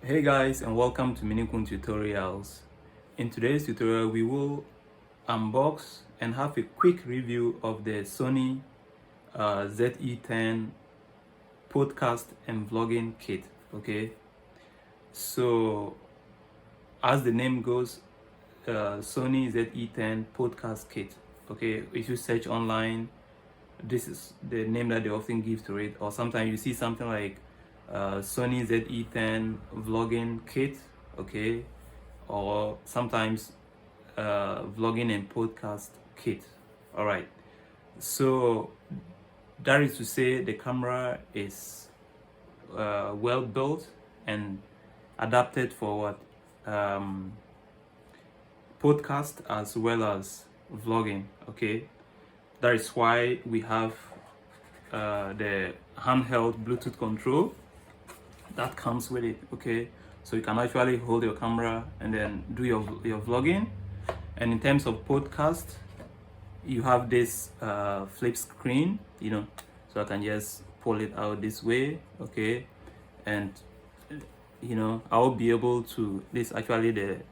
Hey guys, and welcome to Minikun Tutorials. In today's tutorial we will unbox and have a quick review of the Sony ZV-E10 podcast and vlogging kit. Okay, so as the name goes, Sony ZV-E10 podcast kit. Okay, if you search online, this is the name that they often give to it, or sometimes you see something like Sony ZV-E10 vlogging kit, okay, or sometimes vlogging and podcast kit. All right, so that is to say the camera is well built and adapted for what podcast as well as vlogging. Okay, that is why we have the handheld Bluetooth control that comes with it. Okay, so you can actually hold your camera and then do your vlogging. And in terms of podcast, you have this flip screen, so I can just pull it out this way. Okay, and I'll be able to, this actually the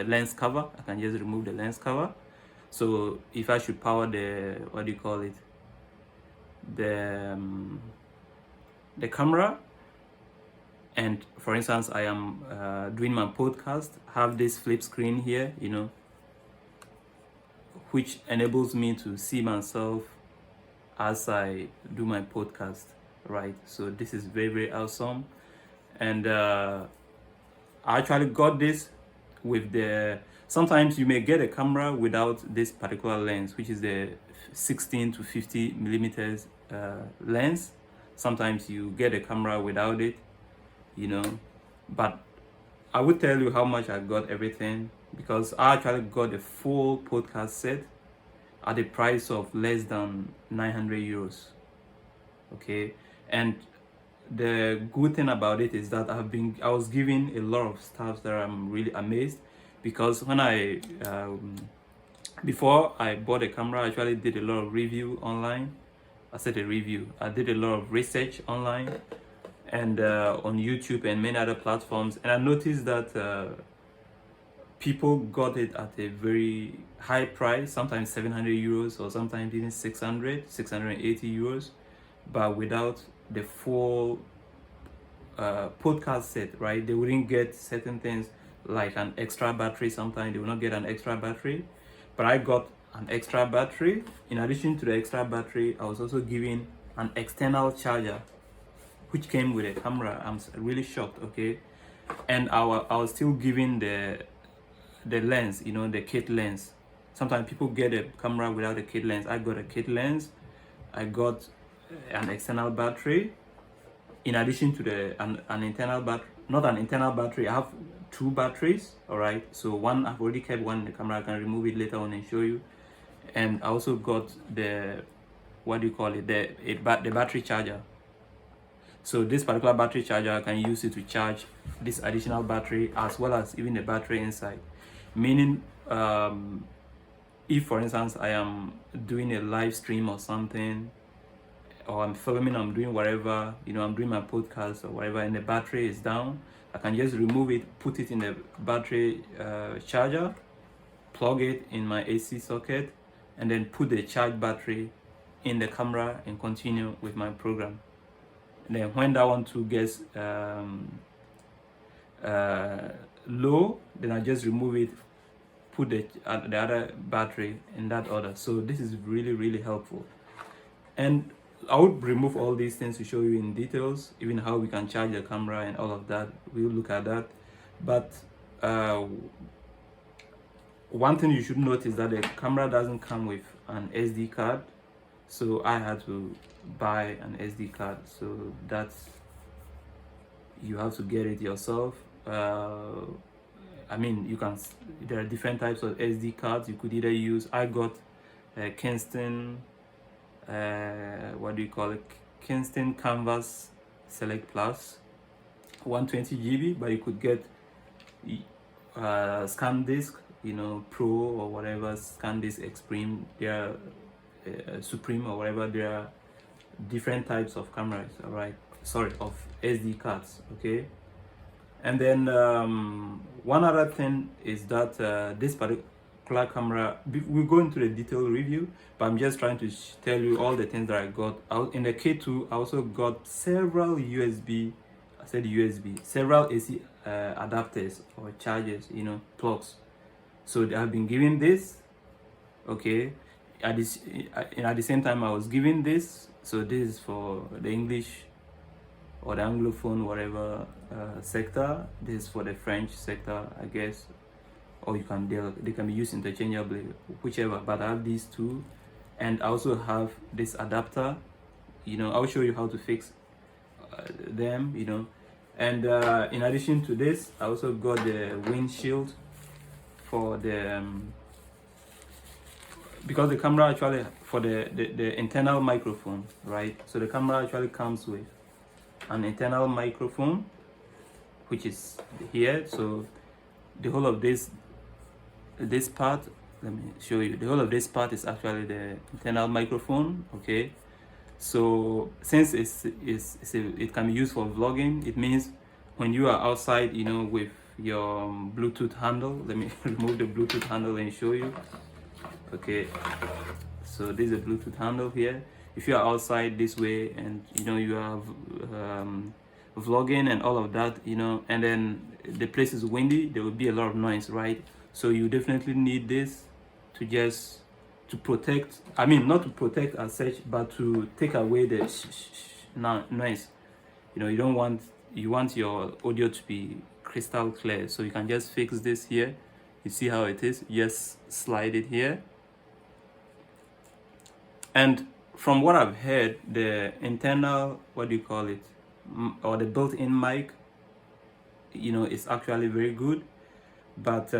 lens cover. I can just remove the lens cover. So if I should power the, what do you call it, the camera, and for instance I am doing my podcast, have this flip screen here, which enables me to see myself as I do my podcast, right? So this is very, very awesome. And I actually got this with the, sometimes you may get a camera without this particular lens, which is the 16 to 50 millimeters lens. Sometimes you get a camera without it, but I would tell you how much I got everything, because I actually got a full podcast set at the price of less than 900 euros. Okay, and the good thing about it is that I was given a lot of stuff that I'm really amazed, because when I before I bought a camera, I actually did a lot of review online. I did a lot of research online and on YouTube and many other platforms, and I noticed that people got it at a very high price, sometimes 700 euros or sometimes even 680 euros, but without the full podcast set, right? They wouldn't get certain things like an extra battery. Sometimes they will not get an extra battery, but I got an extra battery. In addition to the extra battery, I was also given an external charger which came with a camera. I'm really shocked. Okay, and I was still given the lens, the kit lens. Sometimes people get a camera without a kit lens. I got a kit lens. I got an external battery. In addition to an internal battery, not an internal battery, I have two batteries. All right, so one I've already kept one in the camera. I can remove it later on and show you. And I also got the, what do you call it, the battery charger. So this particular battery charger, I can use it to charge this additional battery as well as even the battery inside. Meaning, if for instance I am doing a live stream or something, or I'm filming, I'm doing whatever, I'm doing my podcast or whatever, and the battery is down, I can just remove it, put it in the battery charger, plug it in my AC socket, and then put the charged battery in the camera and continue with my program. And then when that one too gets low, then I just remove it, put the other battery in that order. So this is really, really helpful. And I would remove all these things to show you in details, even how we can charge the camera and all of that. We'll look at that. But one thing you should note is that the camera doesn't come with an SD card. So I had to buy an SD card. So that's, you have to get it yourself. I mean, there are different types of SD cards you could either use. I got Kingston, what do you call it? Kingston Canvas Select Plus, 120 GB, but you could get ScanDisk, Pro or whatever, ScanDisk Extreme, there are Supreme or whatever. There are different types of cameras, all right, sorry, of SD cards. Okay, And then one other thing is that this particular camera, we'll go into the detailed review, but I'm just trying to tell you all the things that I got. In the K2, I also got several several AC adapters or chargers, you know, plugs. So I've been given this, okay. At the same time, I was given this. So this is for the English or the Anglophone, whatever sector. This is for the French sector, I guess. Or you can they can be used interchangeably, whichever. But I have these two, and I also have this adapter. You know, I'll show you how to fix them. You know, and in addition to this, I also got the windshield for the because the camera actually for the internal microphone, right? So the camera actually comes with an internal microphone, which is here. So the whole of this part, let me show you. The whole of this part is actually the internal microphone, okay. So since it can be used for vlogging, it means when you are outside, you know, with your Bluetooth handle. Let me remove the Bluetooth handle and show you. Okay, so this is a Bluetooth handle here. If you are outside this way and you know you are vlogging and all of that, you know, and then the place is windy, there will be a lot of noise, right? So you definitely need this to protect, I mean not to protect as such, but to take away the noise. You know, you want your audio to be crystal clear. So you can just fix this here. You see how it is, just slide it here. And from what I've heard, the internal, what do you call it, or the built-in mic, you know, is actually very good. But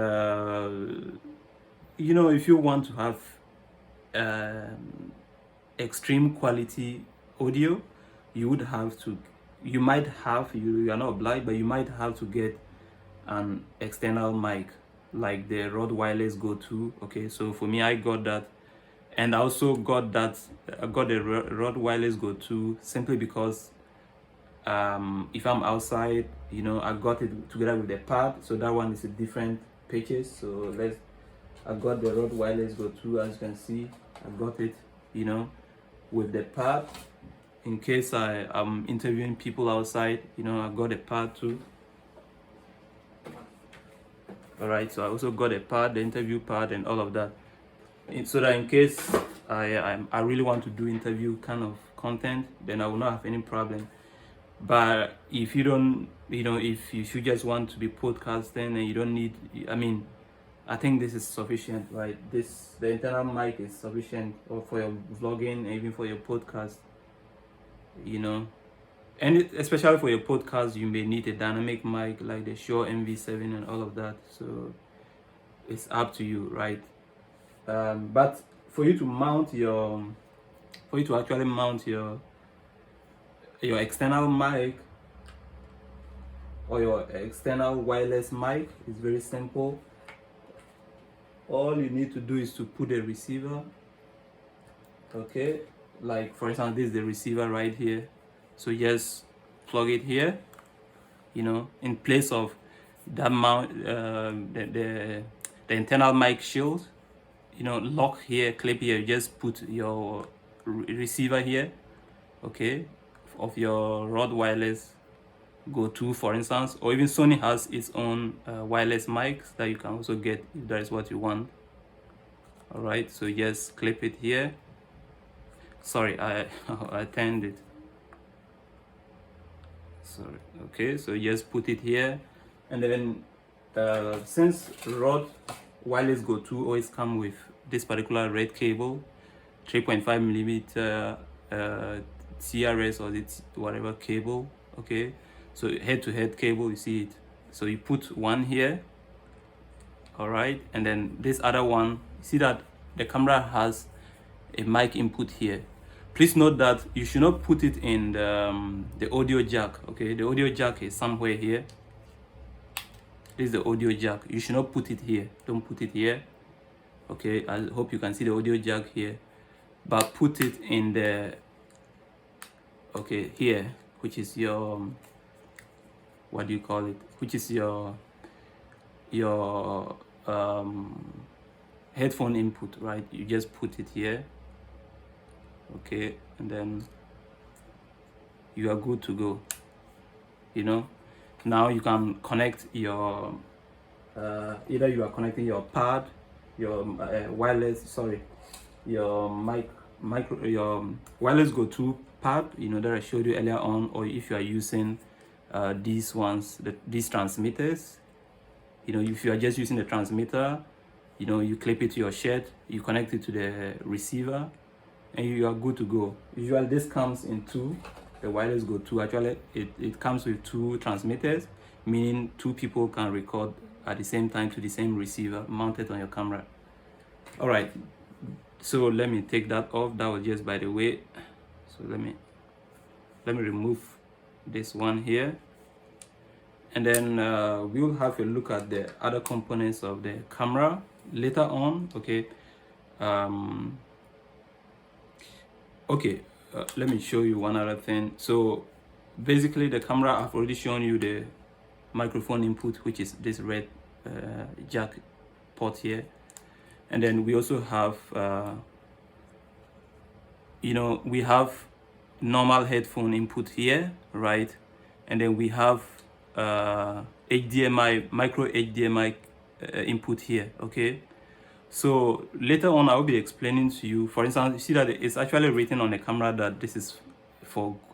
you know, if you want to have extreme quality audio, you are not obliged, but you might have to get an external mic like the Rode Wireless Go 2. Okay, so for me, I got that. And I also got the Rode Wireless Go 2 simply because if I'm outside, you know, I got it together with the pad. So that one is a different purchase. So I got the Rode Wireless Go 2, as you can see. I got it, you know, with the pad in case I am interviewing people outside. You know, I got a pad too. All right, so I also got a pad, the interview pad, and all of that, so that in case I really want to do interview kind of content, then I will not have any problem. But if you don't, you know, if you should just want to be podcasting and you don't need, I mean, I think this is sufficient, right? The internal mic is sufficient for your vlogging and even for your podcast, you know. And especially for your podcast, you may need a dynamic mic like the Shure MV7 and all of that. So it's up to you, right? But for you to actually mount your external mic or your external wireless mic, is very simple. All you need to do is to put a receiver, okay, like for example this is the receiver right here. So just plug it here, you know, in place of that mount, the internal mic shield, you know, lock here, clip here. Just put your receiver here, okay, of your Rode Wireless Go 2, for instance, or even Sony has its own wireless mics that you can also get if that is what you want. All right, so just clip it here. Sorry, I turned it. Sorry. Okay, so just put it here, and then since Rode Wireless Go 2 always come with this particular red cable, 3.5 millimeter TRS or whatever cable, okay, so head-to-head cable, you see it. So you put one here, all right, and then this other one, you see that the camera has a mic input here. Please note that you should not put it in the audio jack, okay? The audio jack is somewhere here. This is the audio jack. You should not put it here. Don't put it here, okay? I hope you can see the audio jack here. But put it in the, okay, here, which is your what do you call it, which is your headphone input, right? You just put it here, okay, and then you are good to go. Now you can connect your either you are connecting your pad, your your wireless go-to pad, that I showed you earlier on, or if you are using these ones, these transmitters, if you are just using the transmitter, you clip it to your shirt, you connect it to the receiver, and you are good to go. Usually this comes in two. The wireless go-to, actually it comes with two transmitters, meaning two people can record at the same time to the same receiver mounted on your camera. All right, so let me take that off. That was just by the way. So let me remove this one here, and then we'll have a look at the other components of the camera later on. Okay. Let me show you one other thing. So basically the camera, I've already shown you the microphone input, which is this red jack port here, and then we also have we have normal headphone input here, right? And then we have HDMI, micro HDMI input here. Okay, so later on I'll be explaining to you. For instance, you see that it's actually written on the camera that this is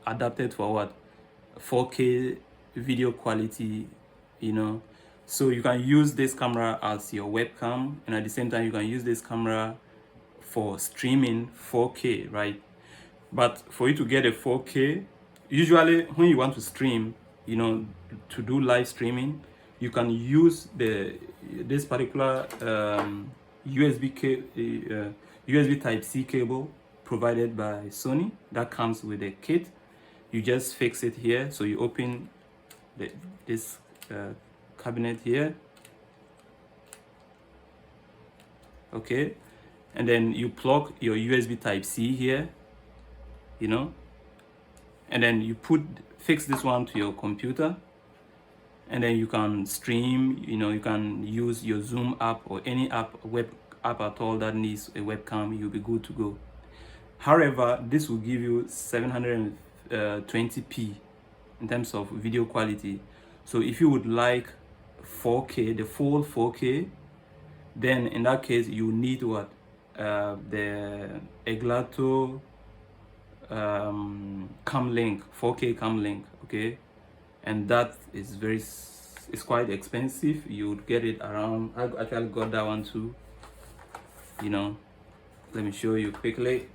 adapted for what, 4K video quality, so you can use this camera as your webcam, and at the same time you can use this camera for streaming 4K, right? But for you to get a 4K, usually when you want to stream, to do live streaming, you can use this particular USB Type-C cable provided by Sony that comes with a kit. You just fix it here. So you open this cabinet here, okay, and then you plug your USB Type-C here, and then you fix this one to your computer, and then you can stream. You can use your Zoom app or any web app at all that needs a webcam. You'll be good to go. However, this will give you 720p in terms of video quality. So if you would like 4K, the full 4K, then in that case you need what, the Elgato cam link, 4K cam link, okay, and that is it's quite expensive. You would get it around, I actually got that one too. Let me show you quickly.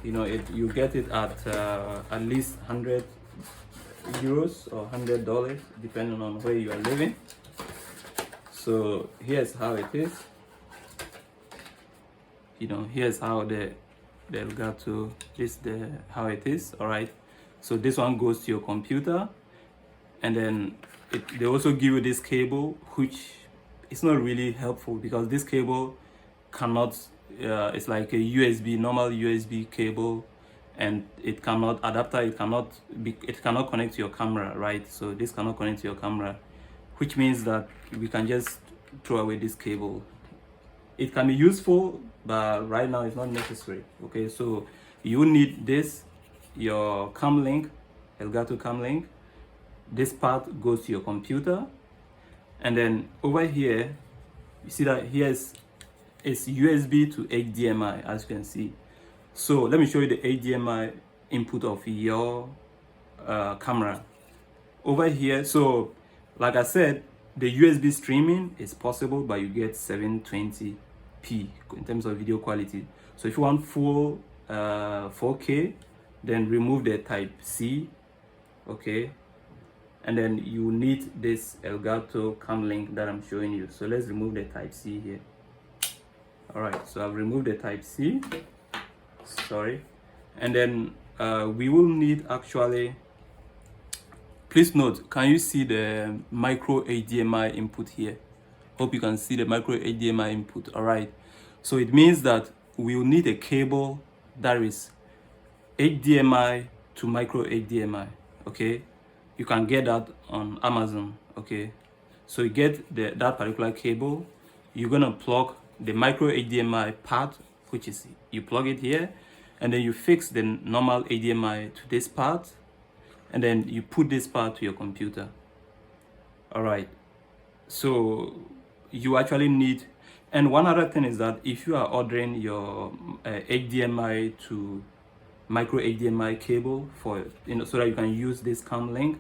You get it at least 100 euros or $100 depending on where you are living. So here's how it is. Here's how the Elgato is, how it is. All right, so this one goes to your computer, and then they also give you this cable, which is not really helpful because this cable cannot it's like a normal USB cable, and it cannot connect to your camera, right? So this cannot connect to your camera, which means that we can just throw away this cable. It can be useful, but right now it's not necessary. Okay, so you need this, your cam link, Elgato cam link. This part goes to your computer, and then over here you see that it's USB to HDMI, as you can see. So let me show you the HDMI input of your camera over here. So like I said, the USB streaming is possible, but you get 720p in terms of video quality. So if you want full 4K, then remove the Type-C, okay, and then you need this Elgato cam link that I'm showing you. So let's remove the Type-C here. All right, so I've removed the Type-C, sorry, and then we will need, actually, please note, can you see the micro HDMI input here? Hope you can see the micro HDMI input. All right, so it means that we will need a cable that is HDMI to micro HDMI, okay? you can get that on Amazon. Okay, so you get that particular cable. You're gonna plug the micro HDMI part, which is, you plug it here, and then you fix the normal HDMI to this part, and then you put this part to your computer. All right, so you actually need, and one other thing is that if you are ordering your HDMI to micro HDMI cable for, so that you can use this cam link,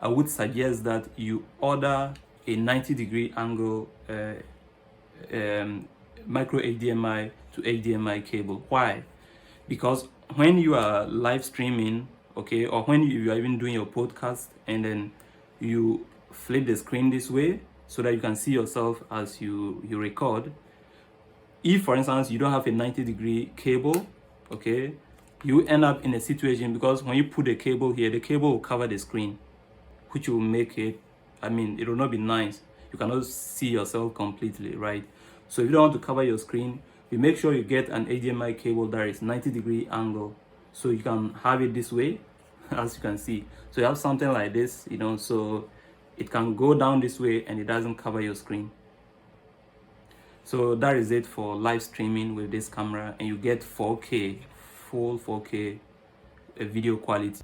I would suggest that you order a 90-degree angle micro HDMI to HDMI cable. Why? Because when you are live streaming, okay, or when you are even doing your podcast, and then you flip the screen this way so that you can see yourself as you record. If, for instance, you don't have a 90-degree cable, okay, you end up in a situation, because when you put a cable here, the cable will cover the screen, which will make it, it will not be nice. You cannot see yourself completely, right? So if you don't want to cover your screen, you make sure you get an HDMI cable that is 90-degree angle, so you can have it this way, as you can see. So you have something like this, so it can go down this way and it doesn't cover your screen. So that is it for live streaming with this camera, and you get 4K, full 4K video quality.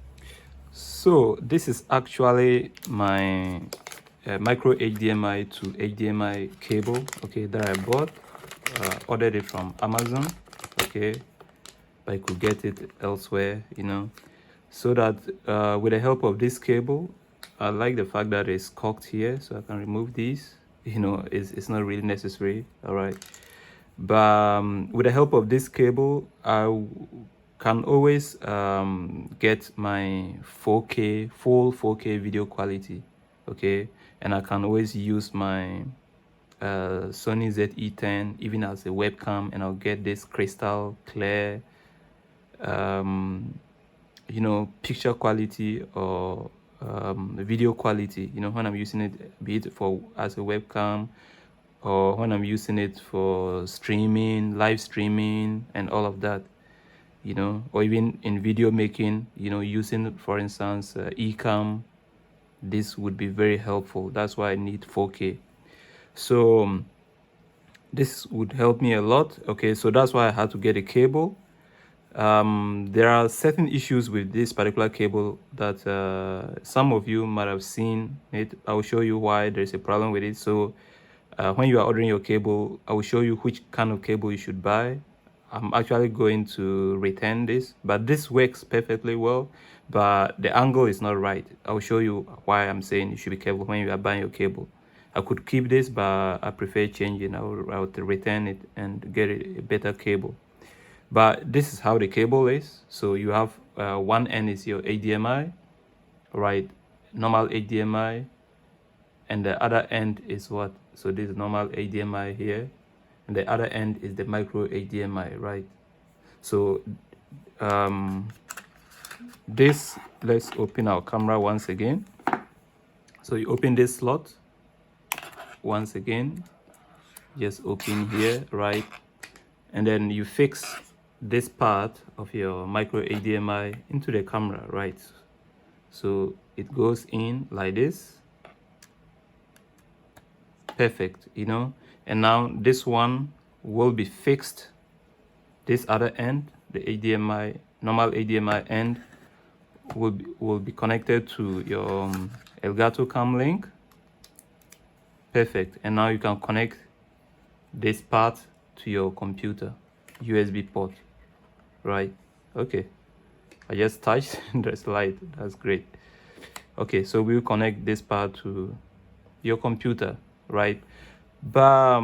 So this is actually my micro HDMI to HDMI cable, okay, that I bought. Ordered it from Amazon, okay, but I could get it elsewhere, so that with the help of this cable, I like the fact that it's cocked here, so I can remove these. It's not really necessary, all right, but with the help of this cable, I can always get my 4K, full 4K video quality, okay, and I can always use my Sony ZV-E10 even as a webcam, and I'll get this crystal clear picture quality or video quality, when I'm using it, be it for as a webcam, or when I'm using it for streaming, live streaming, and all of that, or even in video making, using, for instance, Ecamm. This would be very helpful. That's why I need 4K. So this would help me a lot, okay, so that's why I had to get a cable. There are certain issues with this particular cable that some of you might have seen it. I will show you why there's a problem with it. So when you are ordering your cable, I will show you which kind of cable you should buy. I'm actually going to return this, but this works perfectly well, but the angle is not right. I will show you why I'm saying you should be careful when you are buying your cable. I could keep this, but I prefer changing. I would return it and get a better cable. But this is how the cable is. So you have one end is your HDMI, right? Normal HDMI, and the other end is what? So this is normal HDMI here, and the other end is the micro HDMI, right? So this, let's open our camera once again. So you open this slot once again, just open here, right? And then you fix this part of your micro HDMI into the camera, right? So it goes in like this, perfect, and now this one will be fixed. This other end, the HDMI, normal HDMI end, will be connected to your Elgato cam link. Perfect. And now you can connect this part to your computer USB port, right? Okay, I just touched the slide. That's great. Okay, so we'll connect this part to your computer, right? But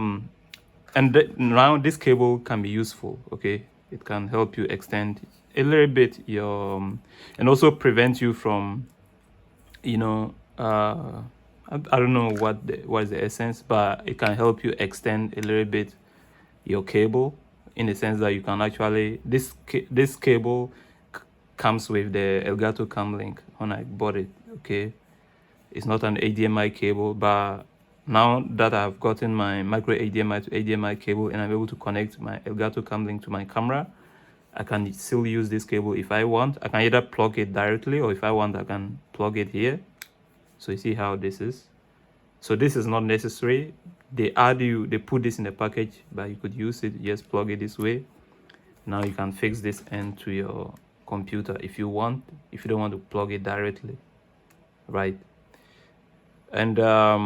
now this cable can be useful, okay? It can help you extend a little bit your and also prevent you from I don't know what is the essence, but it can help you extend a little bit your cable, in the sense that you can actually, this cable comes with the Elgato cam link when I bought it, okay? It's not an HDMI cable, but now that I've gotten my micro HDMI to HDMI cable and I'm able to connect my Elgato cam link to my camera, I can still use this cable if I want. I can either plug it directly, or if I want, I can plug it here, So you see how this is. So this is not necessary. They put this in the package, but you could use it. Just plug it this way. Now you can fix this end to your computer if you want, if you don't want to plug it directly, right? And I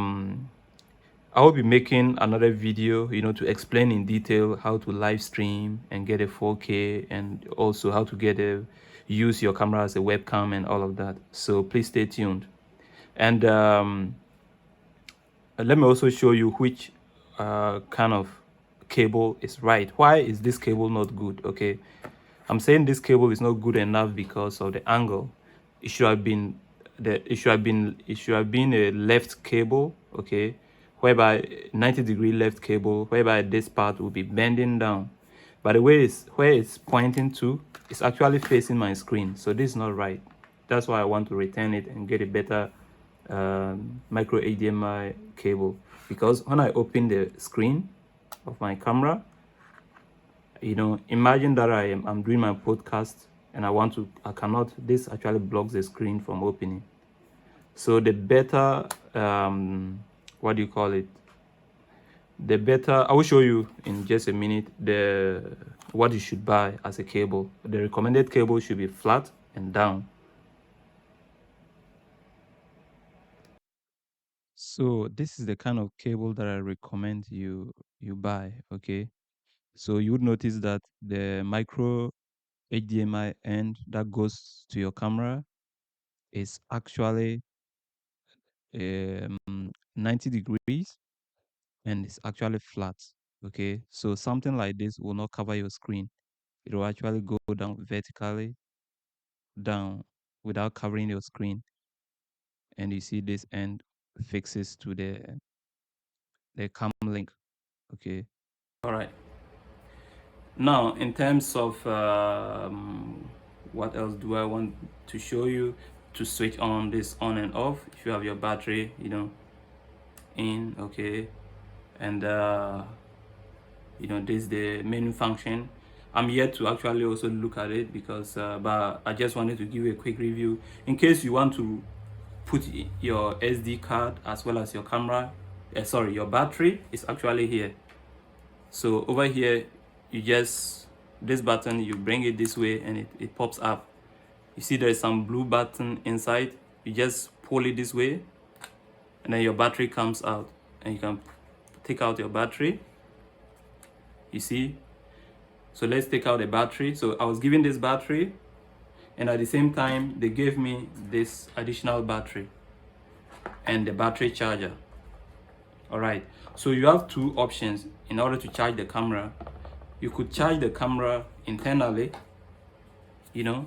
will be making another video, to explain in detail how to live stream and get a 4K, and also how to use your camera as a webcam and all of that. So please stay tuned. And let me also show you which kind of cable is right. Why is this cable not good? Okay, I'm saying this cable is not good enough because of the angle. It should have been a left cable, okay, whereby 90-degree left cable, whereby this part will be bending down. But the way where it's pointing to, it's actually facing my screen, so this is not right. That's why I want to return it and get a better micro HDMI cable, because when I open the screen of my camera, imagine that I'm doing my podcast and I cannot, this actually blocks the screen from opening. So the better, what do you call it? The better, I will show you in just a minute what you should buy as a cable. The recommended cable should be flat and down. So this is the kind of cable that I recommend you buy, okay? So you would notice that the micro HDMI end that goes to your camera is actually 90 degrees and it's actually flat, okay? So something like this will not cover your screen. It will actually go down vertically down without covering your screen. And you see this end fixes to the cam link, okay? All right. Now, in terms of what else do I want to show you? To switch on this on and off, if you have your battery, in, okay, and this is the menu function. I'm yet to actually also look at it because but I just wanted to give you a quick review in case you want to put your SD card as well as your camera, your battery is actually here. So over here, this button, you bring it this way and it pops up. You see there's some blue button inside. You just pull it this way and then your battery comes out, and you can take out your battery. You see? So let's take out the battery. So I was given this battery, and at the same time they gave me this additional battery and the battery charger. All right, so you have two options in order to charge the camera. You could charge the camera internally. You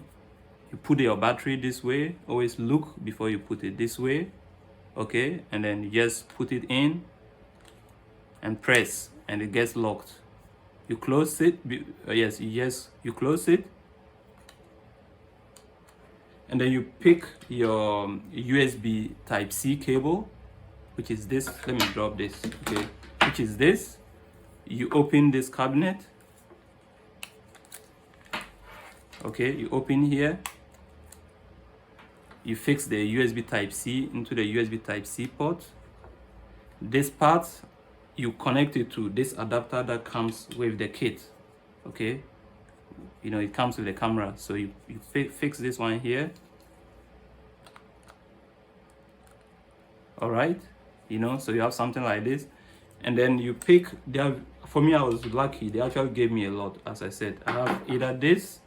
put your battery this way. Always look before you put it this way, okay? And then you just put it in and press, and it gets locked. You close it. Yes, you close it, and then you pick your USB Type-C cable, which is this. Let me drop this, okay? Which is this. You open this cabinet, okay? You open here. You fix the USB Type-C into the USB Type-C port. This part, you connect it to this adapter that comes with the kit, okay? It comes with the camera. So you fix this one here. All right, so you have something like this, and then you pick. For me, I was lucky. They actually gave me a lot. As I said, I have either this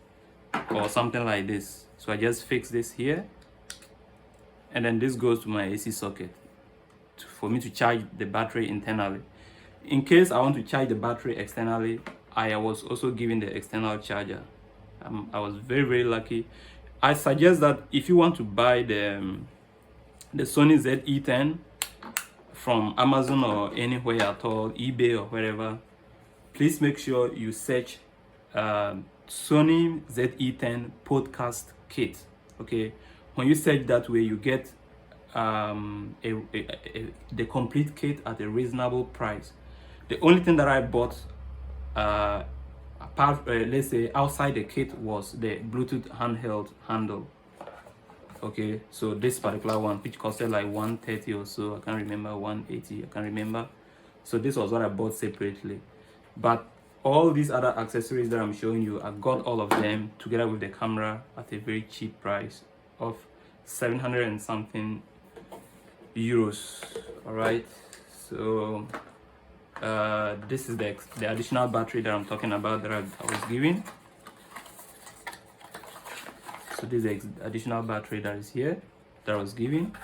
or something like this. So I just fix this here, and then this goes to my AC socket for me to charge the battery internally. In case I want to charge the battery externally, I was also given the external charger. I was very, very lucky. I suggest that if you want to buy the Sony ZV-E10 from Amazon or anywhere at all, eBay or wherever, please make sure you search Sony ZV-E10 podcast kit, okay? When you search that way, you get the complete kit at a reasonable price. The only thing that I bought apart, let's say outside the kit, was the Bluetooth handheld handle. Okay, so this particular one, which costed like 130 or so, I can't remember, 180, I can't remember. So this was what I bought separately. But all these other accessories that I'm showing you, I got all of them together with the camera at a very cheap price of 700 and something euros. All right, so this is the additional battery that I'm talking about that I was giving. So this is the additional battery that is here that I was giving,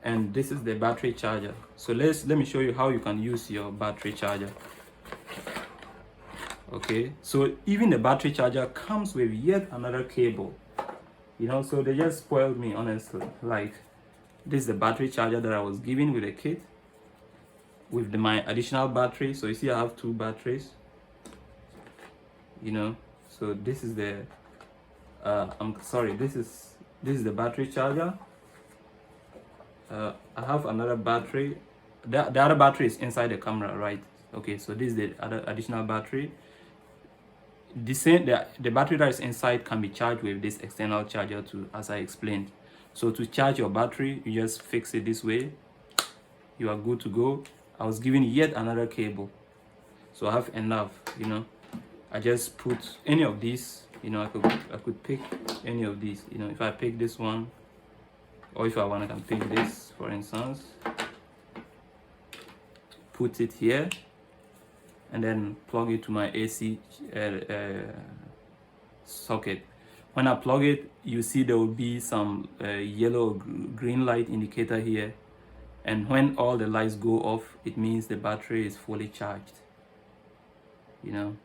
and this is the battery charger. So let me show you how you can use your battery charger. Okay, so even the battery charger comes with yet another cable, you know, so they just spoiled me, honestly. Like, this is the battery charger that I was given with the kit with my additional battery. So you see I have two batteries, you know. So this is the this is the battery charger. I have another battery. The other battery is inside the camera, right? Okay, so this is the other additional battery. The battery that is inside can be charged with this external charger too, as I explained. So to charge your battery, you just fix it this way, you are good to go. I was given yet another cable, so I have enough, you know. I just put any of these, you know. I could pick any of these, you know. If I pick this one, or if I want, I can pick this, for instance, put it here, and then plug it to my AC socket. When I plug it, you see there will be some yellow green light indicator here, and when all the lights go off, it means the battery is fully charged, you know.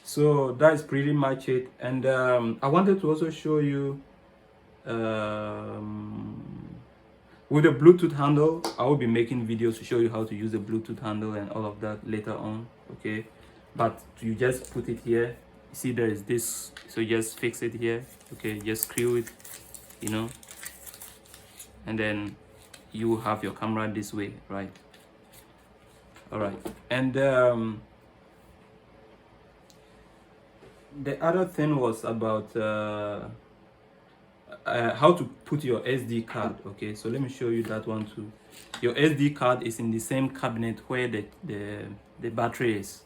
So that's pretty much it. And I wanted to also show you with the Bluetooth handle. I will be making videos to show you how to use the Bluetooth handle and all of that later on, okay? But you just put it here. You see there is this, so you just fix it here, okay? Just screw it, you know, and then you have your camera this way, right? All right. And the other thing was about how to put your SD card. Okay, so let me show you that one too. Your SD card is in the same cabinet where the battery is.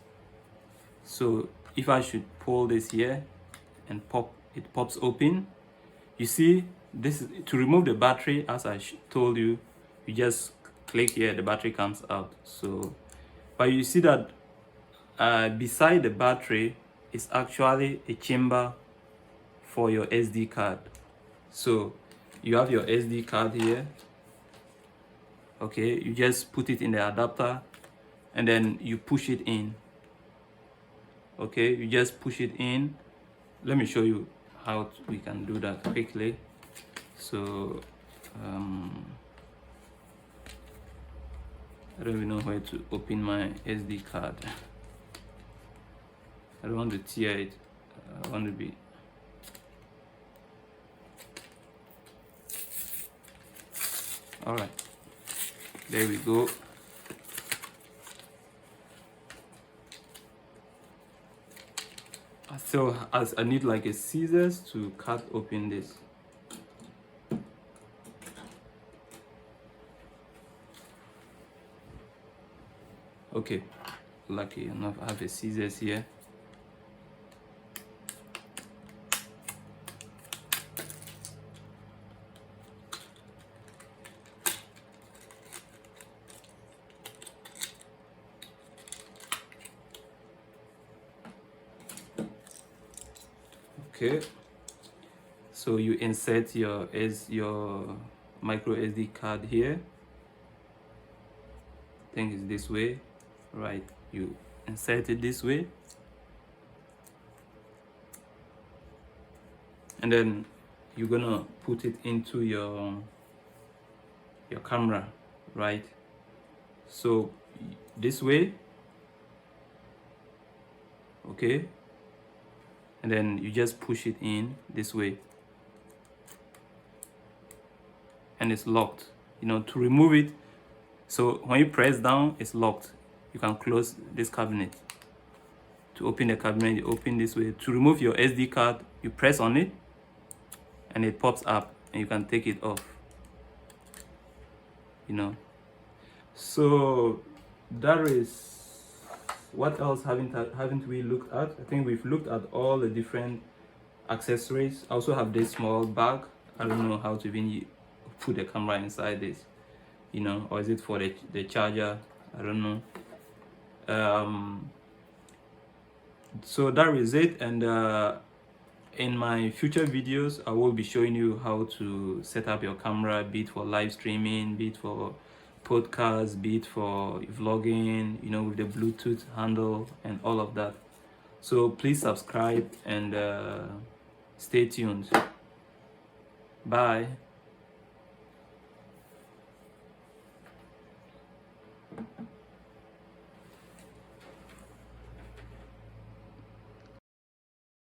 So if I should pull this here and it pops open. You see, this is to remove the battery. As I told you, you just click here, the battery comes out. So but you see that beside the battery is actually a chamber for your SD card. So you have your SD card here, okay? You just put it in the adapter and then you push it in, okay? You just push it in. Let me show you how we can do that quickly. So I don't even know where to open my SD card. I don't want to tear it. I want to be. All right, there we go. So as I need like a scissors to cut open this. Okay, lucky enough I have a scissors here. Okay, so you insert your micro SD card here. I think it's this way, right? You insert it this way, and then you're gonna put it into your camera, right? So this way, okay, and then you just push it in this way, and it's locked, you know. To remove it, so when you press down, it's locked. You can close this cabinet. To open the cabinet, you open this way. To remove your SD card, you press on it and it pops up. and you can take it off, you know. So that is, what else haven't we looked at? I think we've looked at all the different accessories. I also have this small bag. I don't know how to even put the camera inside this, you know, or is it for the charger? I don't know. So that is it, and in my future videos I will be showing you how to set up your camera, be it for live streaming, be it for podcast, be it for vlogging, you know, with the Bluetooth handle and all of that. So please subscribe and stay tuned. Bye.